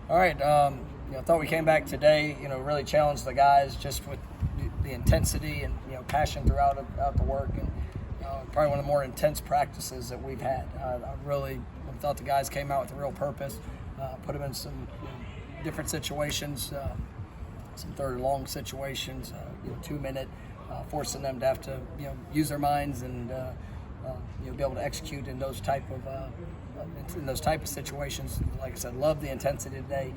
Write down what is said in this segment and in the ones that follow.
All right. I thought we came back today, really challenged the guys just with the intensity and, passion throughout the work. And probably one of the more intense practices that we've had. I really thought the guys came out with a real purpose, put them in some different situations, some third and long situations, 2-minute, forcing them to have to, use their minds and, be able to execute in those type of situations. Like I said, love the intensity today.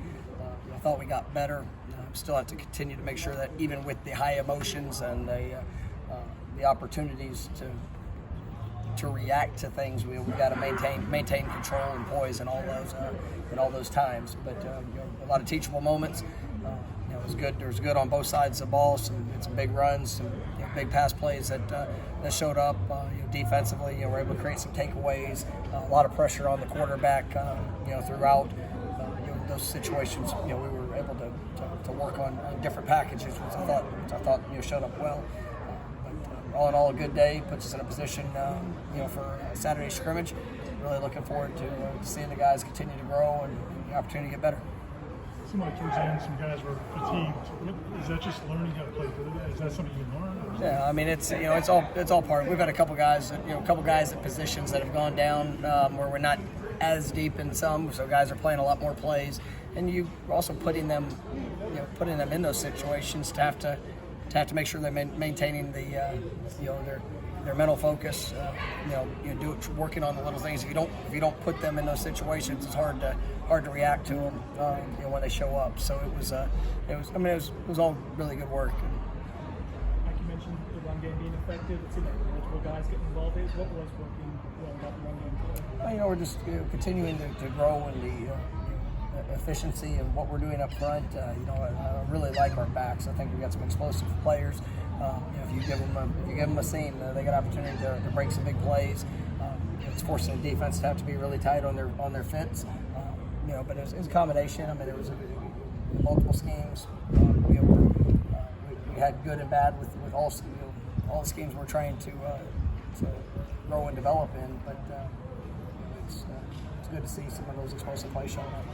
I thought we got better. Still have to continue to make sure that even with the high emotions and the opportunities to react to things, we got to maintain control and poise in all those times. But a lot of teachable moments. It was good. There was good on both sides of the ball. Some big runs, some big pass plays that showed up. Defensively, we're able to create some takeaways. A lot of pressure on the quarterback. Throughout those situations, we were able to work on different packages, which I thought showed up well. But all in all, a good day. Puts us in a position, for Saturday scrimmage. Really looking forward to seeing the guys continue to grow and the opportunity to get better. It seemed like towards the end some guys were fatigued. Is that just learning how to play through that? Is that something you can learn? Yeah, I mean it's all part. We've had a couple guys at positions that have gone down where we're not as deep in some, so guys are playing a lot more plays, and you also putting them in those situations to have to make sure they're maintaining their mental focus. Working on the little things. If you don't put them in those situations, it's hard to react to them when they show up. So it was all really good work. Like you mentioned, the run game being effective. It seemed like multiple guys getting involved. What was working well about the run game? We're just continuing to grow in the efficiency of what we're doing up front. I really like our backs. I think we got some explosive players. If you give them a seam, they got opportunity to break some big plays. It's forcing the defense to have to be really tight on their fits. But it was a combination. I mean, there was multiple schemes. We had good and bad with all the schemes we're trying to grow and develop in. But it's good to see some of those explosive plays showing up.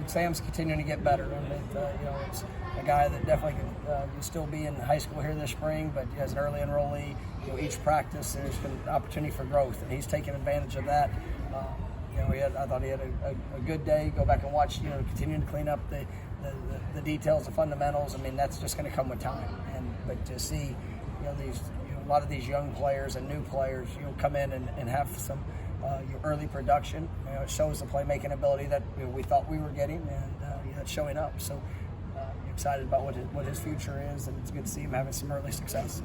Sam's continuing to get better. It's a guy that definitely can still be in high school here this spring, but as an early enrollee, each practice there's been an opportunity for growth, and he's taken advantage of that. I thought he had a good day. Go back and watch, continuing to clean up the details, the fundamentals. I mean, that's just going to come with time. But to see, a lot of these young players and new players, come in and have some your early production. It shows the playmaking ability that we thought we were getting, and it's showing up. So excited about what his future is, and it's good to see him having some early success.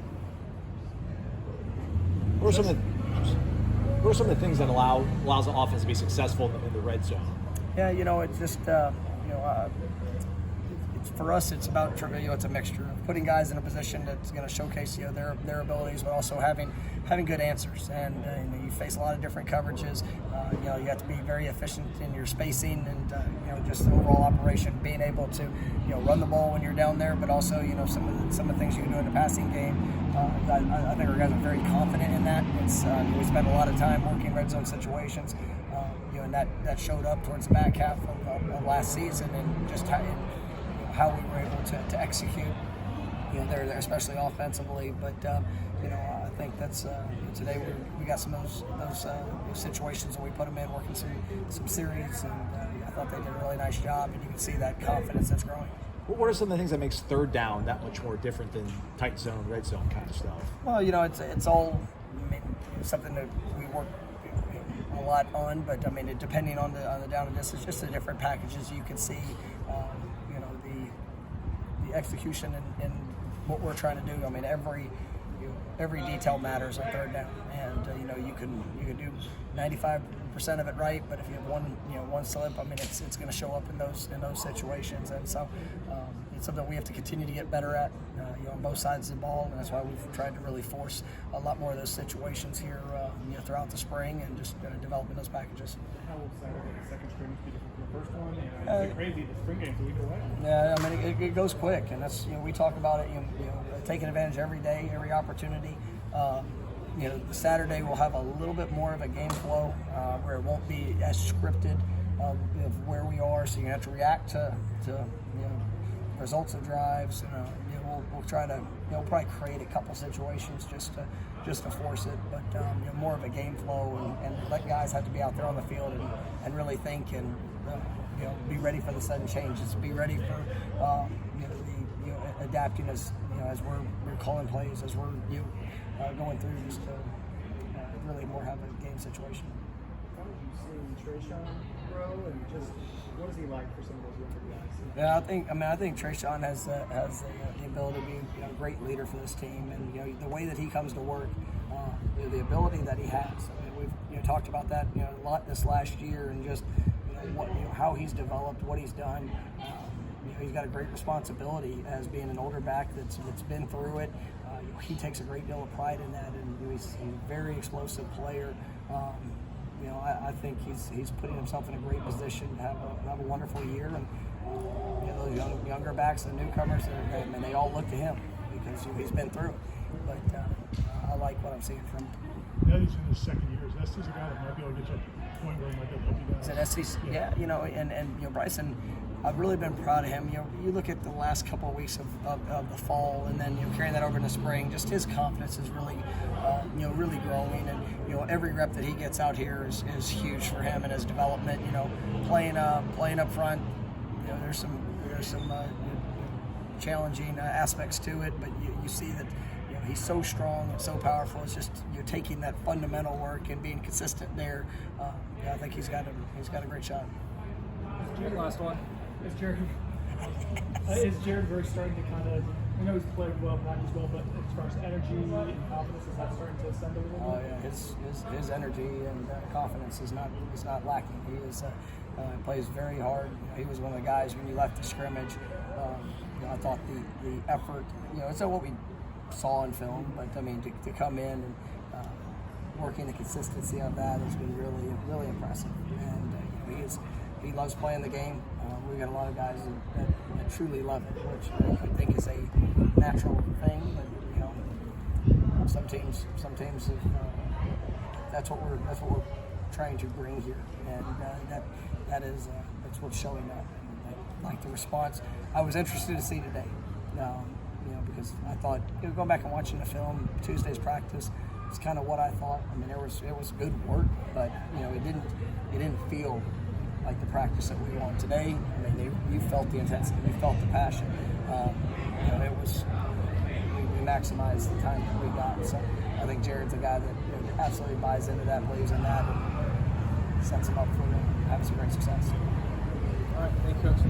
What are some of the things that allows the offense to be successful in the red zone? Yeah, it's just for us, it's about it's a mixture of putting guys in a position that's going to showcase their abilities, but also having good answers. And you face a lot of different coverages. You have to be very efficient in your spacing and just the overall operation, being able to run the ball when you're down there, but also some of the things you can do in the passing game. I think our guys are very confident in that. We spend a lot of time working red zone situations, and that showed up towards the back half of last season, and just how we were able to execute, there, especially offensively. But I think that's today we got some of those situations that we put them in, working some series, and I thought they did a really nice job, and you can see that confidence that's growing. What are some of the things that makes third down that much more different than tight zone, red zone kind of stuff? Well, it's all something that we work a lot on, but depending on the down and distance, just the different packages you can see. The execution and what we're trying to do. Every detail matters on third down, and you can do 95% of it right, but if you have one slip, it's going to show up in those situations, and so it's something we have to continue to get better at, on both sides of the ball, and that's why we've tried to really force a lot more of those situations here, throughout the spring, and just developing those packages. How will Saturday, the second spring, be different from the first one? It's crazy. The spring game's a week away. Yeah, it goes quick, and that's we talk about it. Taking advantage every day, every opportunity. Saturday we'll have a little bit more of a game flow where it won't be as scripted of where we are, so you have to react to results of drives. We'll try to probably create a couple situations just to force it, but more of a game flow and let guys have to be out there on the field and really think and be ready for the sudden changes, be ready for adapting as we're calling plays, as we're going through, just to really more have a game situation. How did you see Trayshawn grow, and just what is he like for some of those younger guys? Yeah, I think Trayshawn has the ability to be a great leader for this team, and the way that he comes to work, the ability that he has. I mean, we've talked about that a lot this last year, and just how he's developed, what he's done. He's got a great responsibility as being an older back that's been through it. He takes a great deal of pride in that, and he's a very explosive player. I think he's putting himself in a great position to have a wonderful year. And those younger backs and newcomers, they all look to him because he's been through it. But I like what I'm seeing from him. Now he's in his second year. He's a guy that might be able to get to a point where he might be able to help you guys. Is it SEC? Yeah, and Bryson, I've really been proud of him. You look at the last couple of weeks of the fall, and then carrying that over in the spring. Just his confidence is really, really growing, and every rep that he gets out here is huge for him and his development. Playing up front. There's some challenging aspects to it, but you see that he's so strong and so powerful. It's just you're taking that fundamental work and being consistent there. I think he's got a great shot. Last one. Is Jared very starting to kind of? I know he's played well, practiced well, but as far as energy and confidence, is that starting to ascend a little bit? Oh yeah, his energy and confidence is not lacking. He plays very hard. He was one of the guys when you left the scrimmage. I thought the effort. It's not what we saw in film, but I mean to come in and working the consistency of that has been really, really impressive. And he loves playing the game. We've got a lot of guys that truly love it, which I think is a natural thing. But some teams that's what we're trying to bring here, and that's what's showing up. And I like the response. I was interested to see today, because I thought going back and watching the film, Tuesday's practice, it's kind of what I thought. I mean, it was good work, but it didn't feel like the practice that we want today. I mean, you felt the intensity, you felt the passion. It was we maximized the time that we got. So I think Jared's a guy that absolutely buys into that, believes in that, and sets him up for having some great success. All right, thank you, Coach.